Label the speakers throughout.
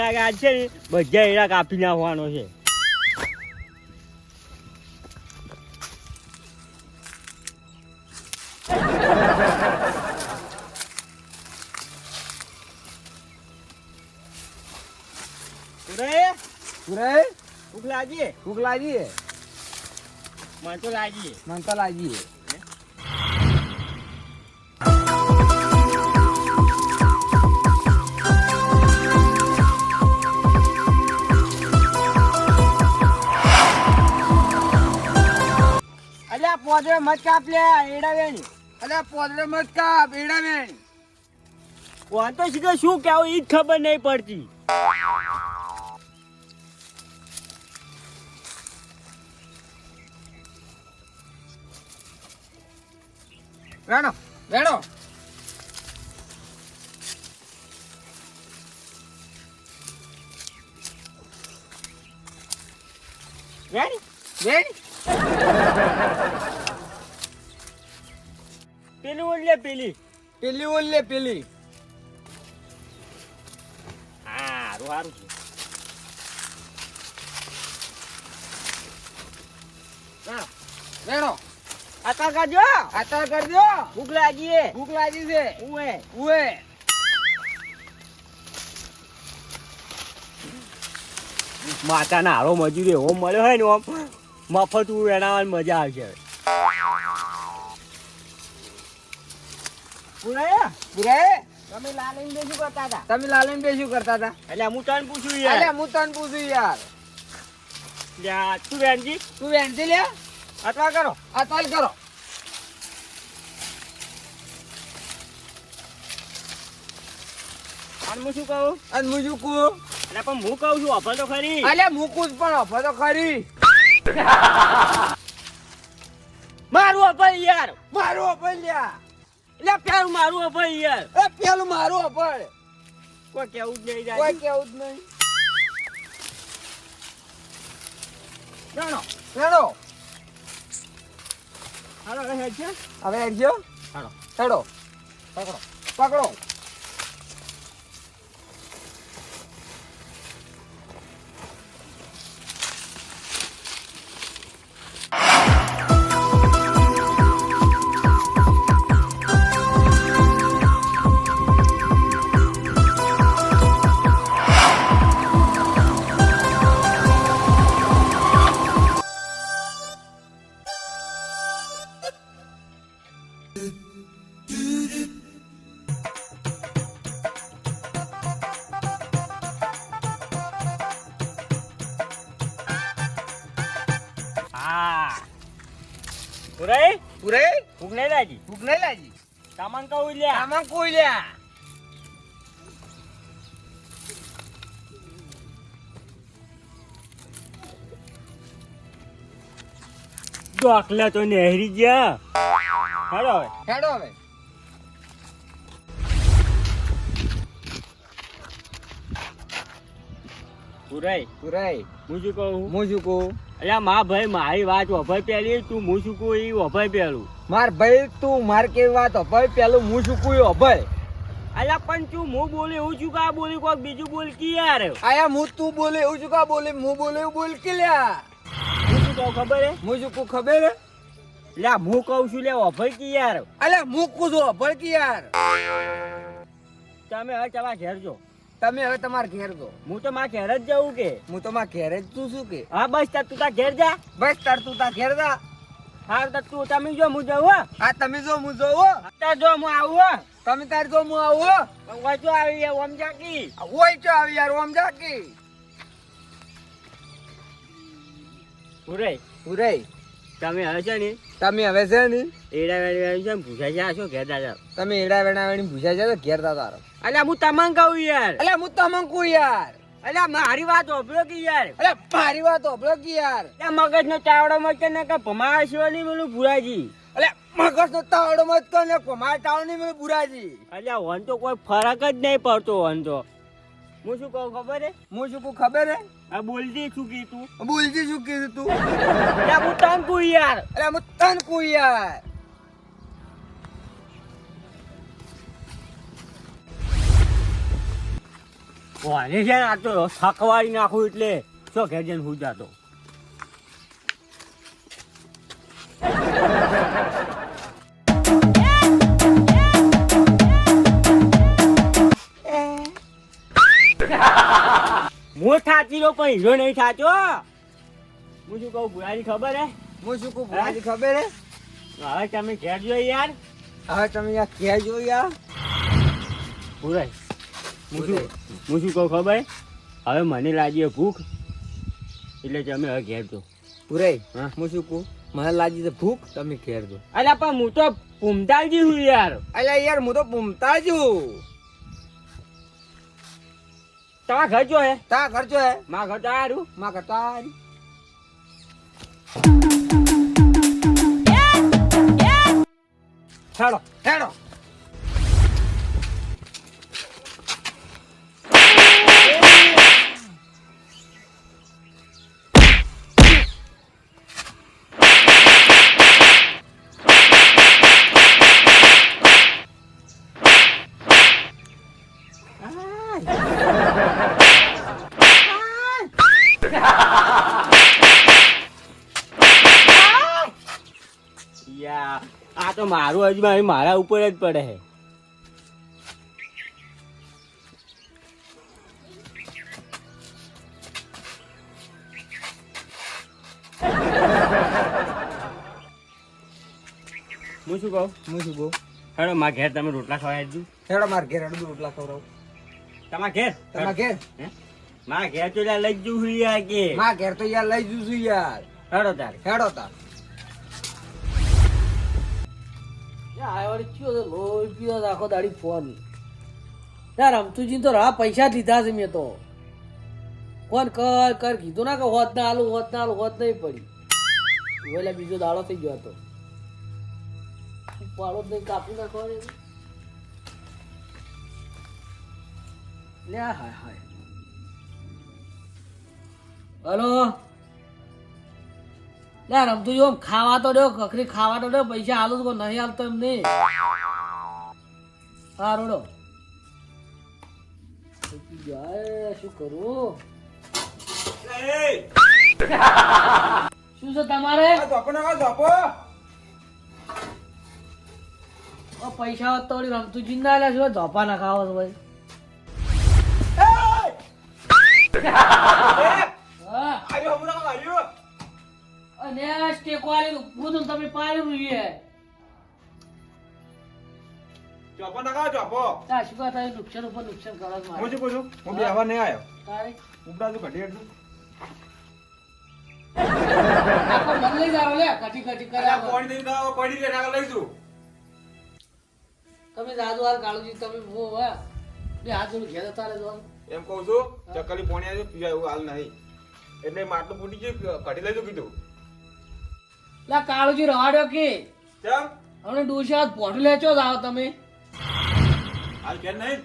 Speaker 1: લાગે આજ છે ને બધા એડા કાપી નાખવાનો છે. ભૂખ લાગી મને તો લાગી. અલ્યા પોદરે મત કાપ લે એડા વેણી. વાં તો શીખે શું કેવું ઈ જ ખબર નહીં પડતી.
Speaker 2: વેણો
Speaker 1: વેણી પેલી ઓલ લે પેલી.
Speaker 2: પેલી
Speaker 1: હા સારું છે.
Speaker 2: વેણો
Speaker 1: આતા કાજો
Speaker 2: આતા કરજો.
Speaker 1: ભૂખ લાગી.
Speaker 2: ભૂખ લાગી છે.
Speaker 1: ઉએ માતાના હારો મજૂરી એવો મળ્યો હોય ને આમ મફત વેણાવાની મજા આવશે.
Speaker 2: પુરાય
Speaker 1: તમે લાલીને બે શું કરતા હતા?
Speaker 2: તમે લાલીને બે શું કરતા હતા?
Speaker 1: એટલે હું તને પૂછું યાર.
Speaker 2: અલ્યા હું તને પૂછું યાર.
Speaker 1: લ્યા તું વેણજી
Speaker 2: તું વેણજી લે.
Speaker 1: અથવા કરો
Speaker 2: અતાલ કરો.
Speaker 1: અને હું શું કહું?
Speaker 2: અને હું શું કહું?
Speaker 1: એટલે પણ હું કહું છું અફર તો ખરી.
Speaker 2: અલ્યા મૂકું જ પણ અફર તો ખરી.
Speaker 1: મારું અફર યાર.
Speaker 2: મારું અફર લ્યા.
Speaker 1: એટલે પેલું મારું અફર યાર.
Speaker 2: એ પેલું મારું અફર.
Speaker 1: કોઈ કેવું જ નહીં
Speaker 2: કોઈ
Speaker 1: જાય.
Speaker 2: કેવું જ નહીં.
Speaker 1: જાણો
Speaker 2: હેડો
Speaker 1: હાલો હવે હેડ છે.
Speaker 2: હવે હેડજો.
Speaker 1: હાલો
Speaker 2: હેડો પકડો.
Speaker 1: હા પુરાઈ
Speaker 2: પુરાઈ
Speaker 1: ભૂખ નહીં લાગી.
Speaker 2: ભૂખ નહીં લાગી.
Speaker 1: સામાન કહું લ્યા.
Speaker 2: આમાં કોઈ લ્યા.
Speaker 1: ડોકલા તો નહેરી ગયા. હાલો હવે
Speaker 2: હેડો હવે.
Speaker 1: પુરાઈ હું શું કહું?
Speaker 2: હું શું કહું?
Speaker 1: અલ્યા મા ભાઈ મારી વાત વભાઈ પેલી તું હું શું કહું એ વભાઈ પેલું.
Speaker 2: માર ભાઈ તું માર કેવી વાત અભય પેલું હું શું કહું અભય.
Speaker 1: અલ્યા પણ તું હું બોલે એવું છું કા બોલી કોક બીજું બોલ કી યાર.
Speaker 2: આયા હું તું બોલે એવું છું કા બોલે હું બોલે એવું બોલ કે લ્યા.
Speaker 1: હું શું કહું ખબર હે?
Speaker 2: હું શું કહું ખબર હે?
Speaker 1: લ્યા હું કહું છું લે વભાઈ કી યાર.
Speaker 2: અલ્યા હું કહું છું અભય કે યાર.
Speaker 1: તમે હવે તમારા ઘેર જો.
Speaker 2: તમે હવે તમાર ઘેર જો.
Speaker 1: હું તો મારા ઘેર જ જવું કે.
Speaker 2: હું તો માર ઘેર જ તું શું કે.
Speaker 1: હા બસ તાર તું તાર ઘેર જા.
Speaker 2: બસ તાર તું તાર ઘેર જા.
Speaker 1: હા તો તું તમે જો હું જાઉં હો.
Speaker 2: હા તમે જો હું જોવો.
Speaker 1: અત્યારે જો હું આવું હો.
Speaker 2: તમે તાર જો હું આવું.
Speaker 1: વાંચો આવી ઓમ જાકી.
Speaker 2: હોય તો આવી યાર ઓમ જાકી.
Speaker 1: પુરાઈ તમે હવે છે ને
Speaker 2: તમે હવે છે ને
Speaker 1: એડા વેડી છે ને ભૂસાઈ જા છો ઘેર દાદા.
Speaker 2: તમે એડા વેડાવાની ભૂસા છે તો ઘેર તા તારો.
Speaker 1: અલ્યા હું તમને કહું યાર.
Speaker 2: અલ્યા હું તમને કહું યાર.
Speaker 1: અલ્યા મારી વાત હોભળો કે યાર.
Speaker 2: અલ્યા મારી વાત હોભળો કે યાર.
Speaker 1: ત્યાં મગજ નો ચાવડો મત ને કે ભમાવા સિવાય નહીં બોલું ભુરાજી.
Speaker 2: અલ્યા મગજ નો તાવડો મત કર ને માર તાવ નહીં મેં બુરાજી.
Speaker 1: અલ્યા વન તો કોઈ ફરક જ નહીં પડતો વન તો. હું શું કહું ખબર હે?
Speaker 2: હું શું કહું ખબર હે?
Speaker 1: આ બોલતી શું કીધું?
Speaker 2: બોલજી શું કીધું તું?
Speaker 1: અલ્યા હું તને કહું યાર.
Speaker 2: અલ્યા હું તને કહું યાર.
Speaker 1: કોને છે ને આ તો થકવાડી નાખું એટલે શું ઘેર જઈને હું જાતો હું થાચી રહ્યો પણ હીરો નહીં થાચો હું શું કહું ભુરાજી ખબર હે
Speaker 2: હું શું કહું ભુવાજી ખબર હે
Speaker 1: હવે તમે ઘેર જોઈ યાર
Speaker 2: હવે તમે યાર ક્યાં જો યાર
Speaker 1: ભુરાઈ હું શું કહું ખબર હે? હવે મને લાગી છે ભૂખ એટલે તમે હવે ઘેર જો
Speaker 2: પુરાઈ
Speaker 1: હા?
Speaker 2: હું શું કહું મને લાગી છે ભૂખ તમે ઘેર દો
Speaker 1: અલ્યા પણ હું તો પુમતાલજી છું યાર
Speaker 2: અલ્યા યાર હું તો પૂમતા છું
Speaker 1: તમારા ઘર જો હે
Speaker 2: તા કરજો હે
Speaker 1: મારા ઘર તો સારું
Speaker 2: માં કરતા
Speaker 1: ચાલો
Speaker 2: હેડો
Speaker 1: યા આ તો મારું અજમાન મારા ઉપર જ પડે છે હું શું કહું હેડો મારા ઘેર તમે રોટલા ખવાય દઉં
Speaker 2: હેડો માર ઘેર હેડો રોટલા ખવડાવો
Speaker 1: તમારા ઘેર
Speaker 2: તમારા ઘેર
Speaker 1: હે? મારા ઘેર તો લઈ જ જવું યાર કે
Speaker 2: માં ઘેર તો યાર લઈ જઉં છું યાર
Speaker 1: હેડો તારે
Speaker 2: હેડો તાર
Speaker 3: આખો દાડી ફોન યાર રમતુજી તો રા પૈસા જ લીધા છે મેં તો ફોન કર કર કીધું ના કે હોત ના હાલું હોત નહીં પડી ઓલા બીજો દાડો થઈ ગયો હતો પાડો જ નહીં કાપી નાખવા લે હાય હાય હલો લે રમતું જો ખાવા તો દો કકરી ખાવા તો દો પૈસા હાલું તો નહીં હાલતો એમ નહીં હા રોડો શું કરું શું છે તમારે પૈસા હોત તો વળી રમતું ચિંતા લે શું ધોપા ના ખાવો છો ભાઈ અને સ્ટેકો આલી બધું તમે પાડ્યું છે
Speaker 4: ચોપો ના ખાઓ ચોપો
Speaker 3: તા શું કહે તારે નુકસાન ઉપર નુકસાન કરો છો મારે.
Speaker 4: હું શું કહું છું હું બી આવા નહીં આવ્યો
Speaker 3: તારે
Speaker 4: ઉપડા તું ઘટી એટલું
Speaker 3: આખો મન લઈ જાવ લે કટી કટી કર્યા વગર.
Speaker 4: પાણી દઈ દો પાણી દે નાખા લઈશું
Speaker 3: તમે જાદુ હાલ કાળુજી તમે મો વા બે હાથ જોડું ઘેર તારે જો
Speaker 4: એમ કહું છું ચકલી પાણી આવ્યું પીવા એવું હાલ નહીં એટલે માટલું ફૂટી ગયું ઘટી લઈશું કીધું
Speaker 3: લા કાળુજી રવાડ્યો કે
Speaker 4: કેમ
Speaker 3: હમણે ડોશી હાથ પોઠું લેચો જ આવો તમે
Speaker 4: હાલ કેમ નહીં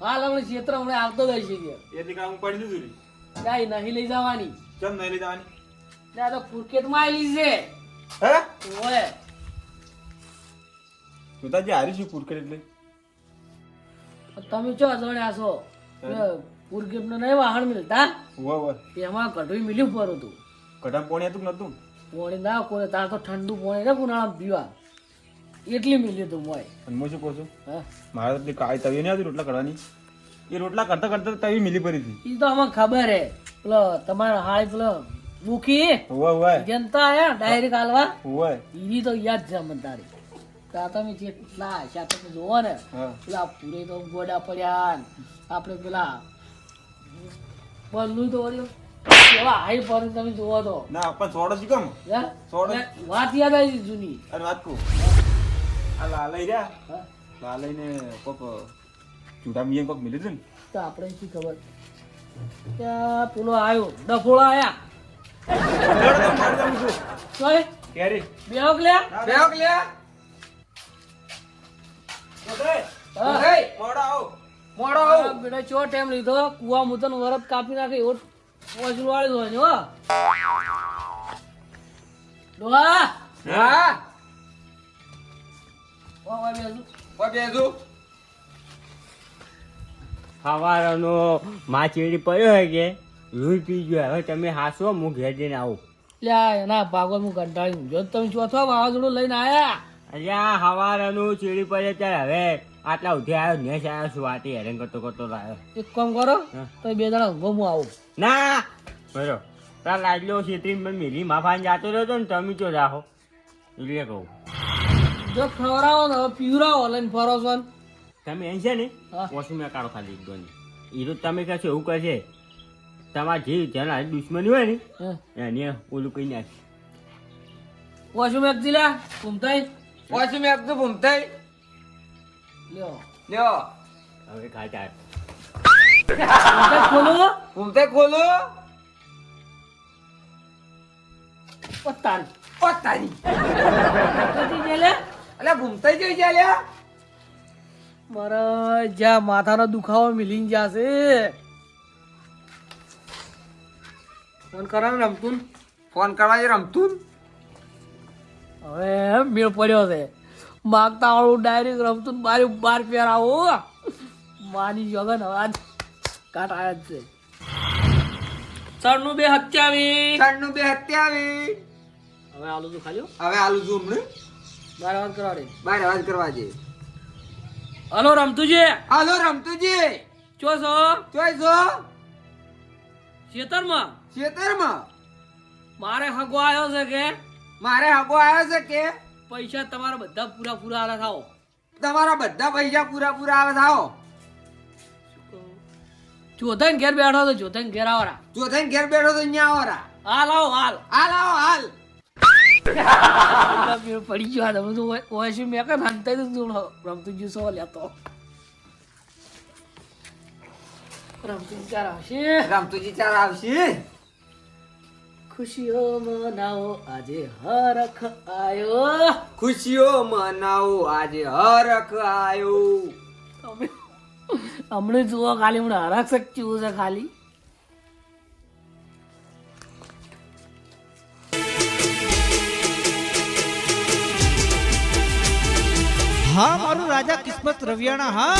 Speaker 3: હાલ હમણે ક્ષેત્ર હમણે આવતો જ હશે કે
Speaker 4: એ દીકરા હું પડી દીધું
Speaker 3: કાંઈ નહીં લઈ જવાની
Speaker 4: કેમ નહીં લઈ જવાની
Speaker 3: ને આ તો ક્રિકેટમાં આવેલી છે
Speaker 4: હે
Speaker 3: ઓય
Speaker 4: તું તાજી હારી છું કુરકર એટલે
Speaker 3: તમે ચો અજણ્યા છો ક્રિકેટ ને નહીં વાહન મિલતા
Speaker 4: હોય હોય
Speaker 3: એમાં કઢું મિલ્યું પર હતું
Speaker 4: કઢામ પાણી હતું કે નતું
Speaker 3: પોણી ના કોને તાર તો ઠંડુ પોણી ને ઉનાળામાં પીવા એટલી મિલ્યું તું મોય
Speaker 4: અને હું શું કહું છું
Speaker 3: હા
Speaker 4: મારે તો પેલી કાળી તવી નહીં આવતી રોટલા કરવાની એ રોટલા કરતા કરતા તવી મિલી પડી હતી
Speaker 3: એ તો અમને ખબર હે પેલો તમારા હાળી પેલો દુખી
Speaker 4: હોય હોય
Speaker 3: જનતા હે ડાયરેક્ટ હાલવા
Speaker 4: હોય
Speaker 3: એવી તો યાદ છે અમને તારી તા તમે જેટલા આશા તમે જોવો ને
Speaker 4: હા
Speaker 3: પેલા પૂરે તો ગોડા પડ્યા ને આપણે પેલા બલ્લું તો વળ્યો કેવા હાઈ પર તમે જોવો તો
Speaker 4: ના પણ સોડો શું કેમ
Speaker 3: હે?
Speaker 4: સોડો.
Speaker 3: ને વાત યાદ આવી જૂની
Speaker 4: અરે વાત કહું આ લાલઈ રહ્યા
Speaker 3: હા?
Speaker 4: લાલઈને કોક ચૂડા મિયન કોક મિલી હતું ને
Speaker 3: તો આપણે શી ખબર ત્યાં પેલો આવ્યો ડફોળો આયા ચોય
Speaker 4: કેરી
Speaker 3: બેહક લે
Speaker 2: બેહક લે
Speaker 3: હા
Speaker 4: મોડા આવો
Speaker 2: મોડો આવ
Speaker 3: બેટા ચો ટાઈમ લીધો કુવા મુતન વરત કાપી નાખે એવો વસૂલ વાળી હોય ને હો ડોહા
Speaker 2: હા
Speaker 3: ઓ ભાઈ બેસું
Speaker 2: ઓ બેસુ
Speaker 1: સવારનો માં ચેડી પડ્યો હોય કે લોહી પી ગયો. હવે તમે હાસો, હું ઘેર જઈને આવું.
Speaker 3: લ્યા એના ભાગવત હું કંટાળી જો તમે ચોથો વાવાઝોડું લઈને આયા.
Speaker 1: અલ્યા સવારનું ચેડી પડે ત્યારે હવે આટલા ઉઠી આવ્યો, નેસ આવ્યો છું, વાટી હેરાન કરતો કરતો લાવ્યો.
Speaker 3: એક કામ કરો
Speaker 1: હા.
Speaker 3: તો 2 જણા ઊંઘો હું આવું.
Speaker 1: ના બરો તાર લાડલો છેતરી મેલી માફાને જાતો રહ્યો હતો ને, તમે તો રાખો એટલે કહું.
Speaker 3: જો ખવડાવો ને હવે પીવરાવો લઈને ફરો છો ને.
Speaker 1: તમે એમ છે ને
Speaker 3: હા.
Speaker 1: વોશરૂમ કાઢો ખાલી એક દોની. એ તો તમે કહેશો એવું કરશે, તમારે જે જેના દુશ્મની હોય ને
Speaker 3: હા.
Speaker 1: એને ઓલું કઈ નાખી.
Speaker 3: વોશરૂમ એક દિલા ઘૂમતાઈ
Speaker 2: પછી મેં એકદમ ભૂમતાઈ
Speaker 3: લ્યો
Speaker 2: લ્યો
Speaker 1: હવે ખાતા
Speaker 3: ખોલો
Speaker 2: ભૂમતાઈ ખોલો
Speaker 3: પત્તાન
Speaker 2: પોતાની
Speaker 3: કતી જેલે
Speaker 2: અલે ભૂમતાઈ જોઈ ચાલ્યા
Speaker 3: મારા જ્યાં માથાનો દુખાવો મિલીને જાશે. ફોન કરાવ રમતું
Speaker 2: ફોન કરવા જે રમતું
Speaker 3: હવે મેળ પડ્યો છે. માગતા વાળું ડાયરેક્ટ રમતું મારી 12 પેર આવો માની જગન હવે આજ કાટ આયા જ છે. ચણનું 227
Speaker 2: ચારનું 227
Speaker 3: હવે આલુ તો ખાલી
Speaker 2: હવે આલુ છું હમણે
Speaker 3: 12 વાત કરવા દે.
Speaker 2: બાર અવાજ કરવા જે
Speaker 3: હલો રમતું છે
Speaker 2: હાલો રમતુજી
Speaker 3: ચો છો
Speaker 2: ચોય છો
Speaker 3: ખેતરમાં
Speaker 2: ખેતરમાં
Speaker 3: મારે હગો આવ્યો છે કે
Speaker 2: મારે હગો આવ્યો છે કે
Speaker 3: પૈસા તમારા બધા પૂરા પૂરા આલા થાઓ.
Speaker 2: તમારા બધા પૈસા પૂરા પૂરા આવે થાઓ
Speaker 3: જોતાને ઘેર બેઠો તો જોતાને ઘેર આવરા
Speaker 2: જો થઈને ઘેર બેઠો તો અહીંયા આવરા
Speaker 3: હાલ આવો હાલ
Speaker 2: હાલ આવો હાલ
Speaker 3: મેળ પડી ગયો તમે તો ઓય મેં કે હંતાઈ તો જોડો રમતું જ્યુસો લેતો રમતું ચાર આવશે.
Speaker 2: રમતુજી ચાર આવશે
Speaker 3: ખુશીઓ મનાવો આજે હરખ આયો.
Speaker 2: ખુશીઓ મનાવો આજે હરખ આયો
Speaker 3: તમે હમણાં જુઓ ખાલી હમણાં હરખ શક્યું છે ખાલી.
Speaker 5: હા મારું રાજા કિસ્મત રવિયાણા હા